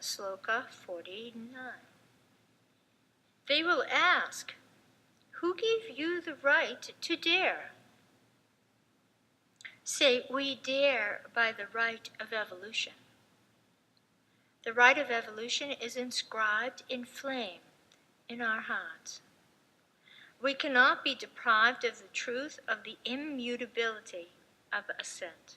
Sloka 49. They will ask, who gave you the right to dare? Say, we dare by the right of evolution. The right of evolution is inscribed in flame in our hearts. We cannot be deprived of the truth of the immutability of ascent.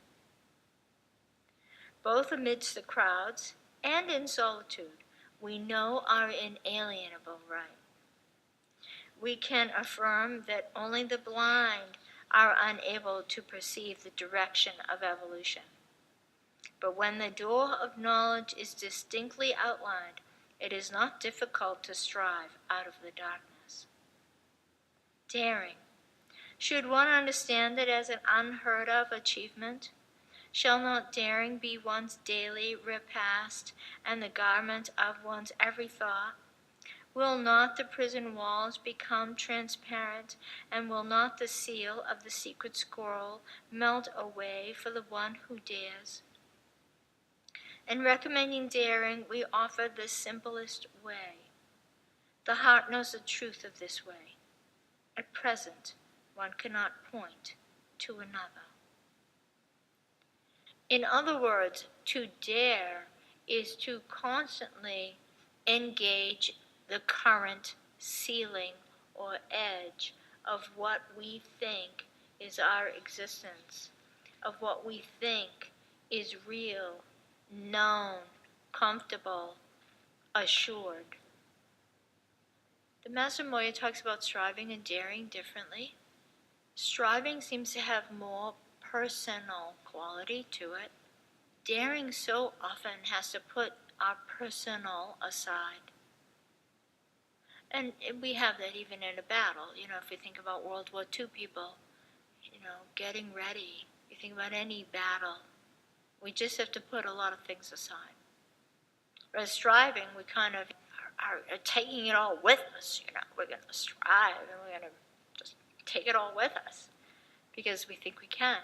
Both amidst the crowds and in solitude, we know our inalienable right. We can affirm that only the blind are unable to perceive the direction of evolution. But when the door of knowledge is distinctly outlined, it is not difficult to strive out of the darkness. Daring. Should one understand it as an unheard of achievement? Shall not daring be one's daily repast and the garment of one's every thought? Will not the prison walls become transparent, and will not the seal of the secret scroll melt away for the one who dares? In recommending daring, we offer the simplest way. The heart knows the truth of this way. At present, one cannot point to another. In other words, to dare is to constantly engage the current ceiling or edge of what we think is our existence, of what we think is real, known, comfortable, assured. The Master Moya talks about striving and daring differently. Striving seems to have more personal quality to it. Daring so often has to put our personal aside. And we have that even in a battle. If you think about World War II people, getting ready. You think about any battle. We just have to put a lot of things aside. Whereas striving, we kind of are taking it all with us. We're going to strive and we're going to just take it all with us because we think we can.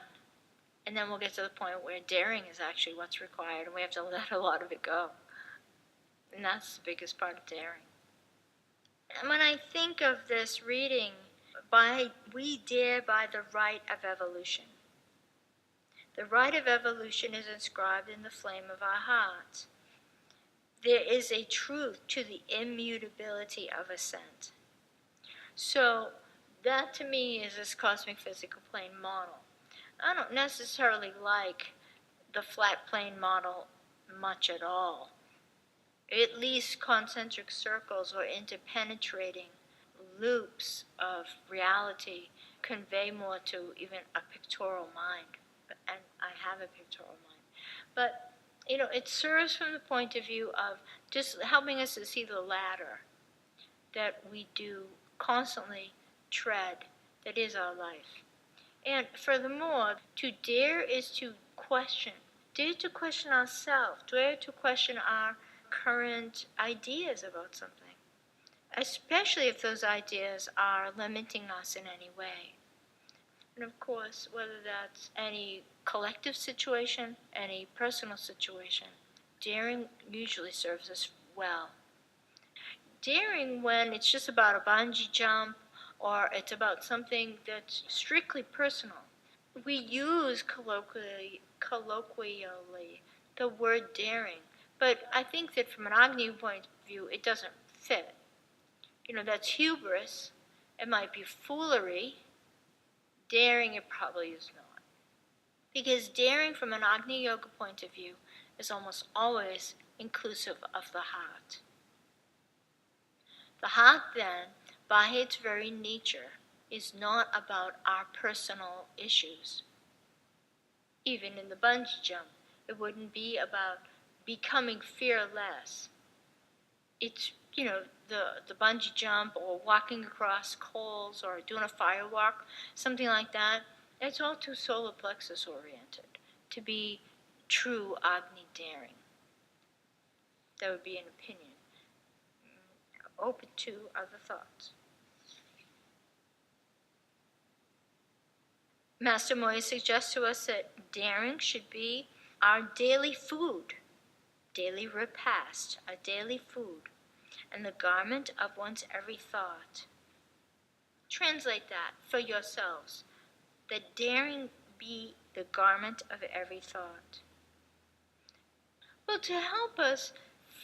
And then we'll get to the point where daring is actually what's required, and we have to let a lot of it go. And that's the biggest part of daring. And when I think of this reading, we dare by the right of evolution. The right of evolution is inscribed in the flame of our hearts. There is a truth to the immutability of ascent. So that to me is this cosmic physical plane model. I don't necessarily like the flat plane model much at all. At least concentric circles or interpenetrating loops of reality convey more to even a pictorial mind. And I have a pictorial mind. But, it serves from the point of view of just helping us to see the ladder that we do constantly tread, that is our life. And furthermore, to dare is to question. Dare to question ourselves. Dare to question our current ideas about something. Especially if those ideas are limiting us in any way. And of course, whether that's any collective situation, any personal situation, daring usually serves us well. Daring when it's just about a bungee jump, or it's about something that's strictly personal. We use colloquially the word daring, but I think that from an Agni point of view, it doesn't fit. That's hubris. It might be foolery. Daring, it probably is not. Because daring from an Agni Yoga point of view is almost always inclusive of the heart. The heart, then, by its very nature, is not about our personal issues. Even in the bungee jump, it wouldn't be about becoming fearless. It's, the bungee jump or walking across coals or doing a fire walk, something like that. It's all too solar plexus oriented to be true Agni daring. That would be an opinion. Open to other thoughts. Master Moya suggests to us that daring should be our daily food. daily repast, our daily food, and the garment of one's every thought. Translate that for yourselves. That daring be the garment of every thought. Well, to help us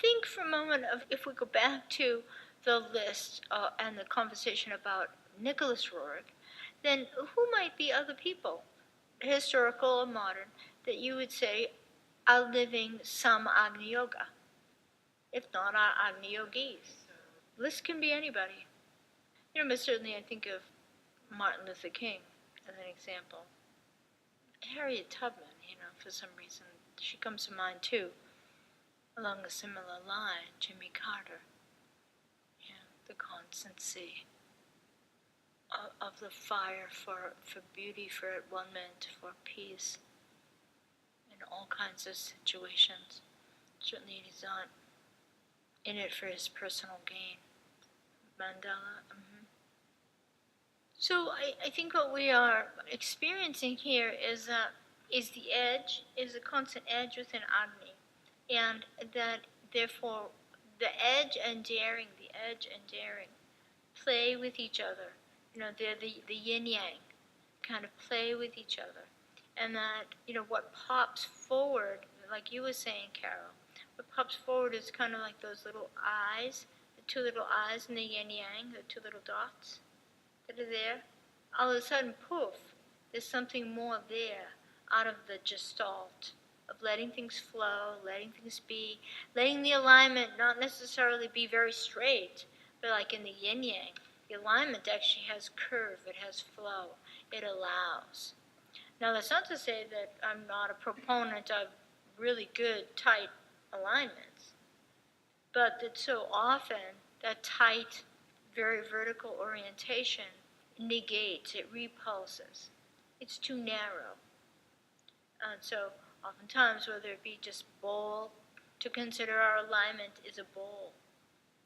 think for a moment of, if we go back to the list and the conversation about Nicholas Roerich, then who might be other people, historical or modern, that you would say are living some Agni Yoga, if not our Agni Yogis? List can be anybody. But certainly I think of Martin Luther King as an example. Harriet Tubman, for some reason, she comes to mind too, along a similar line. Jimmy Carter, the constancy of the fire for beauty, for at-one-ment, for peace, in all kinds of situations. Certainly he's not in it for his personal gain. Mandela. So I think what we are experiencing here is the edge, is a constant edge within Agni, and that therefore the edge and daring play with each other. They're the yin yang, kind of play with each other, and that what pops forward, like you were saying, Carol, what pops forward is kind of like those little eyes, the two little eyes in the yin yang, the two little dots that are there. All of a sudden, poof, there's something more there out of the gestalt of letting things flow, letting things be, letting the alignment not necessarily be very straight, but like in the yin yang, the alignment actually has curve, it has flow, it allows. Now, that's not to say that I'm not a proponent of really good, tight alignments, but that so often that tight, very vertical orientation negates, it repulses. It's too narrow. And so oftentimes, whether it be just bowl, to consider our alignment is a bowl,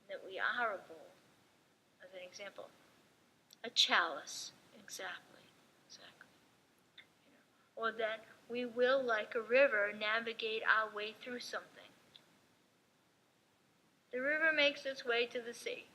that we are a bowl, as an example. A chalice, exactly. Or that we will, like a river, navigate our way through something. The river makes its way to the sea.